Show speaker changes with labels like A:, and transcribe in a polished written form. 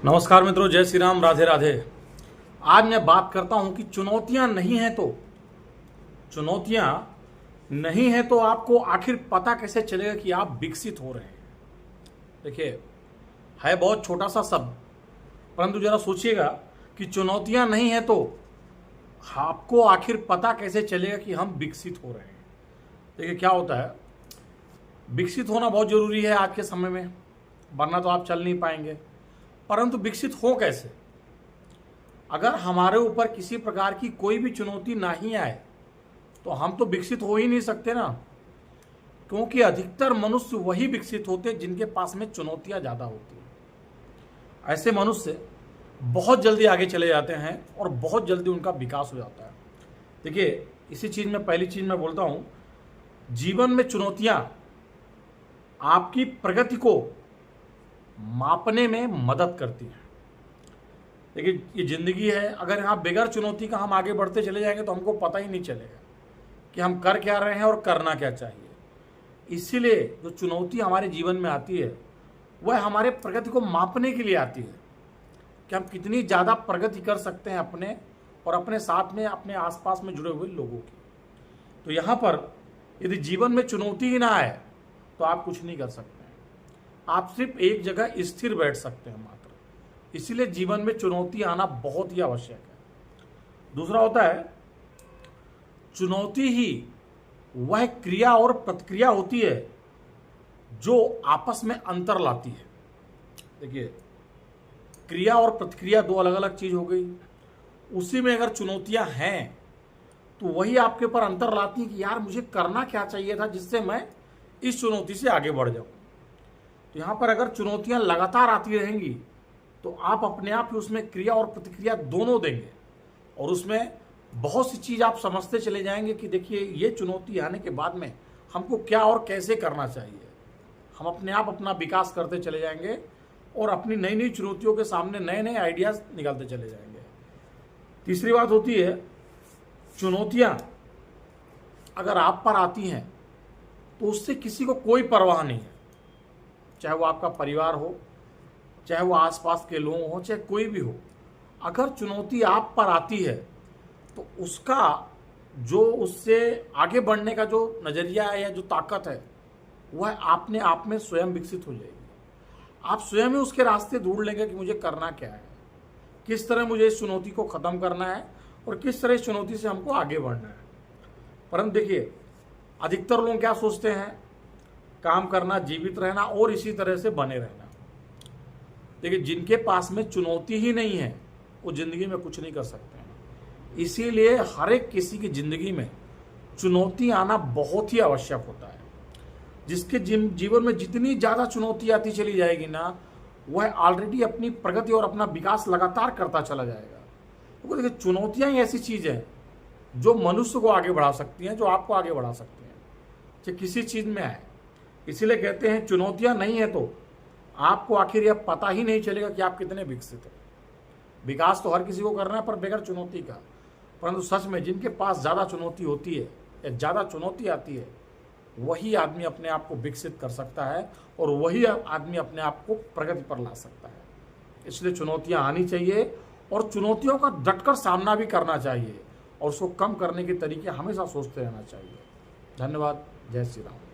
A: नमस्कार मित्रों, जय श्री राम, राधे राधे। आज मैं बात करता हूं कि चुनौतियां नहीं हैं तो आपको आखिर पता कैसे चलेगा कि आप विकसित हो रहे हैं। देखिए, है बहुत छोटा सा शब्द, परंतु जरा सोचिएगा कि चुनौतियां नहीं है तो आपको आखिर पता कैसे चलेगा कि हम विकसित हो रहे हैं। देखिए क्या होता है, विकसित होना बहुत जरूरी है आज के समय में, वरना तो आप चल नहीं पाएंगे। परंतु विकसित हो कैसे? अगर हमारे ऊपर किसी प्रकार की कोई भी चुनौती नहीं आए तो हम तो विकसित हो ही नहीं सकते ना, क्योंकि अधिकतर मनुष्य वही विकसित होते हैं जिनके पास में चुनौतियां ज्यादा होती हैं। ऐसे मनुष्य बहुत जल्दी आगे चले जाते हैं और बहुत जल्दी उनका विकास हो जाता है। देखिए, इसी चीज में पहली चीज मैं बोलता हूं, जीवन में चुनौतियां आपकी प्रगति को मापने में मदद करती है। देखिए, ये जिंदगी है, अगर यहाँ बगैर चुनौती का हम आगे बढ़ते चले जाएंगे तो हमको पता ही नहीं चलेगा कि हम कर क्या रहे हैं और करना क्या चाहिए। इसीलिए जो चुनौती हमारे जीवन में आती है वह हमारे प्रगति को मापने के लिए आती है कि हम कितनी ज़्यादा प्रगति कर सकते हैं अपने और अपने साथ में अपने आसपास में जुड़े हुए लोगों की। तो यहाँ पर यदि जीवन में चुनौती ही ना आए तो आप कुछ नहीं कर सकते। आप सिर्फ एक जगह स्थिर बैठ सकते हैं मात्र। इसीलिए जीवन में चुनौती आना बहुत ही आवश्यक है। दूसरा होता है, चुनौती ही वह क्रिया और प्रतिक्रिया होती है जो आपस में अंतर लाती है। देखिए, क्रिया और प्रतिक्रिया दो अलग अलग चीज हो गई। उसी में अगर चुनौतियां हैं तो वही आपके ऊपर अंतर लाती हैं कि यार मुझे करना क्या चाहिए था जिससे मैं इस चुनौती से आगे बढ़ जाऊं। तो यहाँ पर अगर चुनौतियां लगातार आती रहेंगी तो आप अपने आप ही उसमें क्रिया और प्रतिक्रिया दोनों देंगे और उसमें बहुत सी चीज़ आप समझते चले जाएंगे कि देखिए, ये चुनौती आने के बाद में हमको क्या और कैसे करना चाहिए। हम अपने आप अपना विकास करते चले जाएंगे और अपनी नई नई चुनौतियों के सामने नए नए आइडियाज निकालते चले जाएंगे। तीसरी बात होती है, चुनौतियाँ अगर आप पर आती हैं तो उससे किसी को कोई परवाह नहीं है, चाहे वो आपका परिवार हो, चाहे वो आसपास के लोग हो, चाहे कोई भी हो। अगर चुनौती आप पर आती है तो उसका जो उससे आगे बढ़ने का जो नज़रिया है या जो ताकत है वह आपने आप में स्वयं विकसित हो जाएगी। आप स्वयं ही उसके रास्ते ढूंढ लेंगे कि मुझे करना क्या है, किस तरह मुझे इस चुनौती को ख़त्म करना है और किस तरह इस चुनौती से हमको आगे बढ़ना है। परंतु देखिए, अधिकतर लोग क्या सोचते हैं, काम करना, जीवित रहना और इसी तरह से बने रहना। देखिए, जिनके पास में चुनौती ही नहीं है वो जिंदगी में कुछ नहीं कर सकते हैं। इसीलिए हर एक किसी की जिंदगी में चुनौती आना बहुत ही आवश्यक होता है। जिसके जीवन में जितनी ज़्यादा चुनौती आती चली जाएगी ना, वह ऑलरेडी अपनी प्रगति और अपना विकास लगातार करता चला जाएगा। तो देखिए, चुनौतियाँ ही ऐसी चीज़ है जो मनुष्य को आगे बढ़ा सकती हैं, जो आपको आगे बढ़ा सकती हैं, चाहे किसी चीज़ में आए। इसीलिए कहते हैं, चुनौतियां नहीं है तो आपको आखिर यह पता ही नहीं चलेगा कि आप कितने विकसित हैं। विकास तो हर किसी को करना है, पर बगैर चुनौती का। परंतु सच में जिनके पास ज़्यादा चुनौती होती है या ज़्यादा चुनौती आती है, वही आदमी अपने आप को विकसित कर सकता है और वही आदमी अपने आप को प्रगति पर ला सकता है। इसलिए चुनौतियाँ आनी चाहिए और चुनौतियों का डटकर सामना भी करना चाहिए और उसको कम करने के तरीके हमेशा सोचते रहना चाहिए। धन्यवाद। जय श्री राम।